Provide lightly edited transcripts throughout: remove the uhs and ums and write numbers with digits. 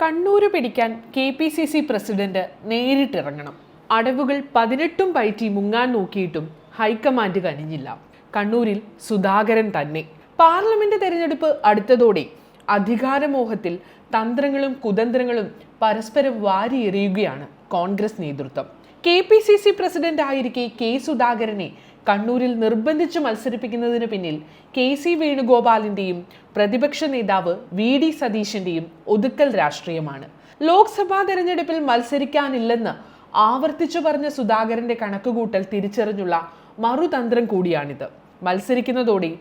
കണ്ണൂര് പിടിക്കാൻ KPCC president നേരിട്ടിറങ്ങണം. അടവുകൾ 18 പയറ്റി മുങ്ങാൻ നോക്കിയിട്ടും ഹൈക്കമാൻഡ് കനിഞ്ഞില്ല. കണ്ണൂരിൽ സുധാകരൻ തന്നെ. പാർലമെന്റ് തെരഞ്ഞെടുപ്പ് അടുത്തതോടെ അധികാരമോഹത്തിൽ തന്ത്രങ്ങളും കുതന്ത്രങ്ങളും പരസ്പരം വാരിയെറിയുകയാണ് കോൺഗ്രസ് നേതൃത്വം. KPCC പ്രസിഡന്റ് ആയിരിക്കെ സുധാകരനെ കണ്ണൂരിൽ നിർബന്ധിച്ച് മത്സരിപ്പിക്കുന്നതിന് പിന്നിൽ KC വേണുഗോപാലിന്റെയും പ്രതിപക്ഷ നേതാവ് VD സതീശന്റെയും ഒതുക്കൽ രാഷ്ട്രീയമാണ്. ലോക്സഭാ തെരഞ്ഞെടുപ്പിൽ മത്സരിക്കാനില്ലെന്ന് ആവർത്തിച്ചു പറഞ്ഞ സുധാകരന്റെ കണക്കുകൂട്ടൽ തിരിച്ചറിഞ്ഞുള്ള മറുതന്ത്രം കൂടിയാണിത്. മത്സരിക്കുന്നതോടെ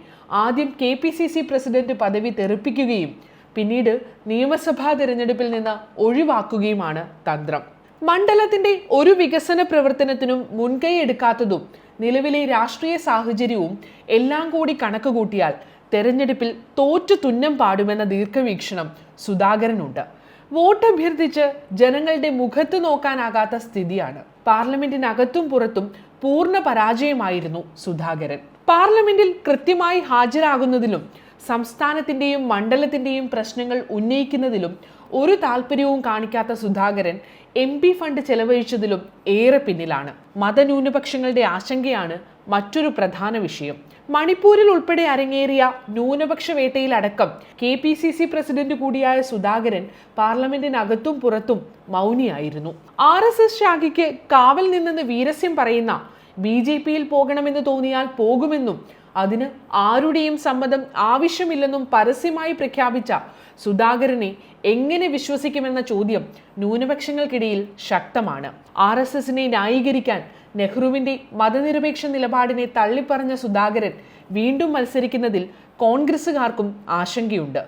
ആദ്യം KPCC പ്രസിഡന്റ് പദവി തെറിപ്പിക്കുകയും പിന്നീട് നിയമസഭാ തെരഞ്ഞെടുപ്പിൽ നിന്ന് ഒഴിവാക്കുകയുമാണ് തന്ത്രം. മണ്ഡലത്തിന്റെ ഒരു വികസന പ്രവർത്തനത്തിനും മുൻകൈ എടുക്കാത്തതും നിലവിലെ രാഷ്ട്രീയ സാഹചര്യവും എല്ലാം കൂടി കണക്കുകൂട്ടിയാൽ തെരഞ്ഞെടുപ്പിൽ തോറ്റു തുന്നം പാടുമെന്ന ദീർഘവീക്ഷണം സുധാകരനുണ്ട്. വോട്ട് അഭ്യർത്ഥിച്ച് ജനങ്ങളുടെ മുഖത്ത് നോക്കാനാകാത്ത സ്ഥിതിയാണ്. പാർലമെന്റിനകത്തും പുറത്തും പൂർണ്ണ പരാജയമായിരുന്നു സുധാകരൻ. പാർലമെന്റിൽ കൃത്യമായി ഹാജരാകുന്നതിലും സംസ്ഥാനത്തിന്റെയും മണ്ഡലത്തിന്റെയും പ്രശ്നങ്ങൾ ഉന്നയിക്കുന്നതിലും ഒരു താല്പര്യവും കാണിക്കാത്ത സുധാകരൻ MP ഫണ്ട് ചെലവഴിച്ചതിലും ഏറെ പിന്നിലാണ്. മതന്യൂനപക്ഷങ്ങളുടെ ആശങ്കയാണ് മറ്റൊരു പ്രധാന വിഷയം. മണിപ്പൂരിൽ ഉൾപ്പെടെ അരങ്ങേറിയ ന്യൂനപക്ഷ വേട്ടയിലടക്കം KPCC പ്രസിഡന്റ് കൂടിയായ സുധാകരൻ പാർലമെന്റിനകത്തും പുറത്തും മൗനിയായിരുന്നു. RSS ശാഖയ്ക്ക് കാവൽ നിന്നെന്ന് വീരസ്യം പറയുന്ന BJPയിൽ പോകണമെന്ന് തോന്നിയാൽ പോകുമെന്നും അതിന് ആരുടെയും സമ്മതം ആവശ്യമില്ലെന്നും പരസ്യമായി പ്രഖ്യാപിച്ച സുധാകരനെ എങ്ങനെ വിശ്വസിക്കുമെന്ന ചോദ്യം ന്യൂനപക്ഷങ്ങൾക്കിടയിൽ ശക്തമാണ്. RSSനെ ന്യായീകരിക്കാൻ നെഹ്റുവിന്റെ മതനിരപേക്ഷ നിലപാടിനെ തള്ളിപ്പറഞ്ഞ സുധാകരൻ വീണ്ടും മത്സരിക്കുന്നതിൽ കോൺഗ്രസുകാർക്കും ആശങ്കയുണ്ട്.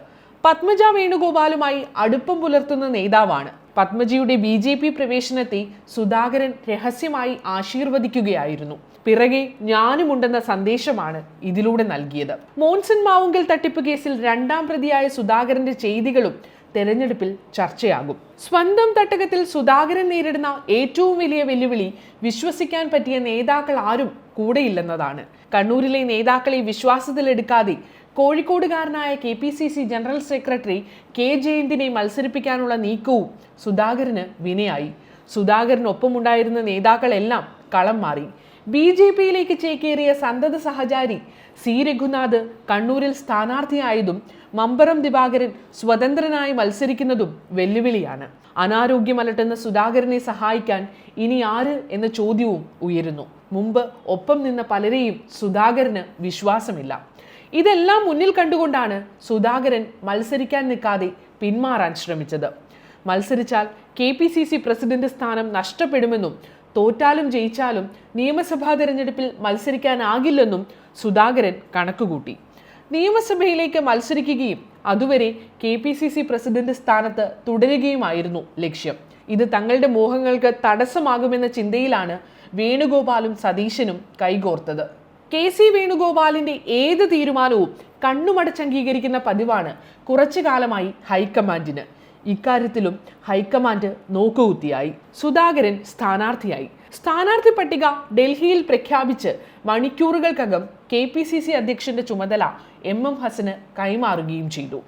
പത്മജ വേണുഗോപാലുമായി അടുപ്പം പുലർത്തുന്ന നേതാവാണ്. പത്മജിയുടെ BJP പ്രവേശനത്തെ സുധാകരൻ രഹസ്യമായി ആശീർവദിക്കുകയായിരുന്നു. പിറകെ ഞാനുമുണ്ടെന്ന സന്ദേശമാണ് ഇതിലൂടെ നൽകിയത്. മോൻസൺ മാവുങ്കൽ തട്ടിപ്പ് കേസിൽ 2ാം പ്രതിയായ സുധാകരന്റെ ചെയ്തികളും തെരഞ്ഞെടുപ്പിൽ ചർച്ചയാകും. സ്വന്തം തട്ടകത്തിൽ സുധാകരൻ നേരിടുന്ന ഏറ്റവും വലിയ വെല്ലുവിളി വിശ്വസിക്കാൻ പറ്റിയ നേതാക്കൾ ആരും കൂടെയില്ലെന്നതാണ്. കണ്ണൂരിലെ നേതാക്കളെ വിശ്വാസത്തിലെടുക്കാതെ കോഴിക്കോടുകാരനായ KPCC ജനറൽ സെക്രട്ടറി K ജയന്തിനെ മത്സരിപ്പിക്കാനുള്ള നീക്കവും സുധാകരന് വിനയായി. സുധാകരനൊപ്പമുണ്ടായിരുന്ന നേതാക്കളെല്ലാം കളം മാറി. BJPയിലേക്ക് ചേക്കേറിയ സന്തത സഹചാരി C രഘുനാഥ് കണ്ണൂരിൽ സ്ഥാനാർത്ഥിയായതും മമ്പറം ദിവാകരൻ സ്വതന്ത്രനായി മത്സരിക്കുന്നതും വെല്ലുവിളിയാണ്. അനാരോഗ്യം അലട്ടുന്ന സുധാകരനെ സഹായിക്കാൻ ഇനി ആര് എന്ന ചോദ്യവും ഉയരുന്നു. മുമ്പ് ഒപ്പം നിന്ന പലരെയും സുധാകരന് വിശ്വാസമില്ല. ഇതെല്ലാം മുന്നിൽ കണ്ടുകൊണ്ടാണ് സുധാകരൻ മത്സരിക്കാൻ നിൽക്കാതെ പിന്മാറാൻ ശ്രമിച്ചത്. മത്സരിച്ചാൽ KPCC പ്രസിഡന്റ് സ്ഥാനം നഷ്ടപ്പെടുമെന്നും തോറ്റാലും ജയിച്ചാലും നിയമസഭാ തെരഞ്ഞെടുപ്പിൽ മത്സരിക്കാനാകില്ലെന്നും സുധാകരൻ കണക്കുകൂട്ടി. നിയമസഭയിലേക്ക് മത്സരിക്കുകയും അതുവരെ KPCC പ്രസിഡന്റ് സ്ഥാനത്ത് തുടരുകയുമായിരുന്നു ലക്ഷ്യം. ഇത് തങ്ങളുടെ മോഹങ്ങൾക്ക് തടസ്സമാകുമെന്ന ചിന്തയിലാണ് വേണുഗോപാലും സതീശനും കൈകോർത്തത്. KC വേണുഗോപാലിന്റെ ഏത് തീരുമാനവും കണ്ണുമടച്ചംഗീകരിക്കുന്ന പതിവാണ് കുറച്ചു കാലമായി ഹൈക്കമാൻഡിന്. ഇക്കാര്യത്തിലും ഹൈക്കമാൻഡ് നോക്കുകുത്തിയായി. സുധാകരൻ സ്ഥാനാർത്ഥിയായി. സ്ഥാനാർത്ഥി പട്ടിക ഡൽഹിയിൽ പ്രഖ്യാപിച്ച് മണിക്കൂറുകൾക്കകം KPCC അധ്യക്ഷന്റെ ചുമതല MM ഹസന് കൈമാറുകയും ചെയ്തു.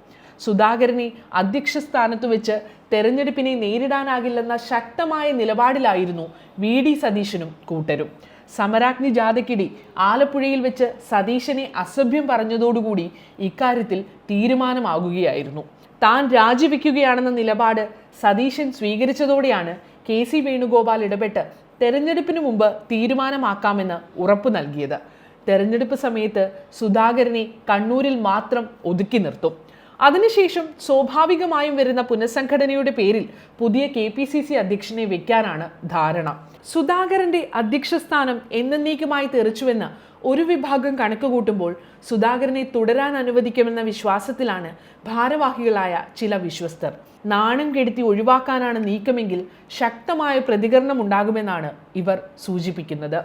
സുധാകരനെ അധ്യക്ഷ സ്ഥാനത്ത് വെച്ച് തെരഞ്ഞെടുപ്പിനെ നേരിടാനാകില്ലെന്ന ശക്തമായ നിലപാടിലായിരുന്നു VD സതീശനും കൂട്ടരും. സമരാഗ്നി ജാഥയ്ക്കിടെ ആലപ്പുഴയിൽ വെച്ച് സതീശനെ അസഭ്യം പറഞ്ഞതോടുകൂടി ഇക്കാര്യത്തിൽ തീരുമാനമാകുകയായിരുന്നു. താൻ രാജിവെക്കുകയാണെന്ന നിലപാട് സതീശൻ സ്വീകരിച്ചതോടെയാണ് KC വേണുഗോപാൽ ഇടപെട്ട് തെരഞ്ഞെടുപ്പിന് മുമ്പ് തീരുമാനമാക്കാമെന്ന് ഉറപ്പു നൽകിയത്. തെരഞ്ഞെടുപ്പ് സമയത്ത് സുധാകരനെ കണ്ണൂരിൽ മാത്രം ഒതുക്കി നിർത്തും. അതിനുശേഷം സ്വാഭാവികമായും വരുന്ന പുനഃസംഘടനയുടെ പേരിൽ പുതിയ KPCC അധ്യക്ഷനെ വെക്കാനാണ് ധാരണ. സുധാകരന്റെ അധ്യക്ഷ സ്ഥാനം എന്നേക്കുമായി തെറിച്ചുവെന്ന് ഒരു വിഭാഗം കണക്കുകൂട്ടുമ്പോൾ സുധാകരനെ തുടരാൻ അനുവദിക്കുമെന്ന വിശ്വാസത്തിലാണ് ഭാരവാഹികളായ ചില വിശ്വസ്തർ. നാണം കെടുത്തി ഒഴിവാക്കാനാണ് നീക്കമെങ്കിൽ ശക്തമായ പ്രതികരണം ഉണ്ടാകുമെന്നാണ് ഇവർ സൂചിപ്പിക്കുന്നത്.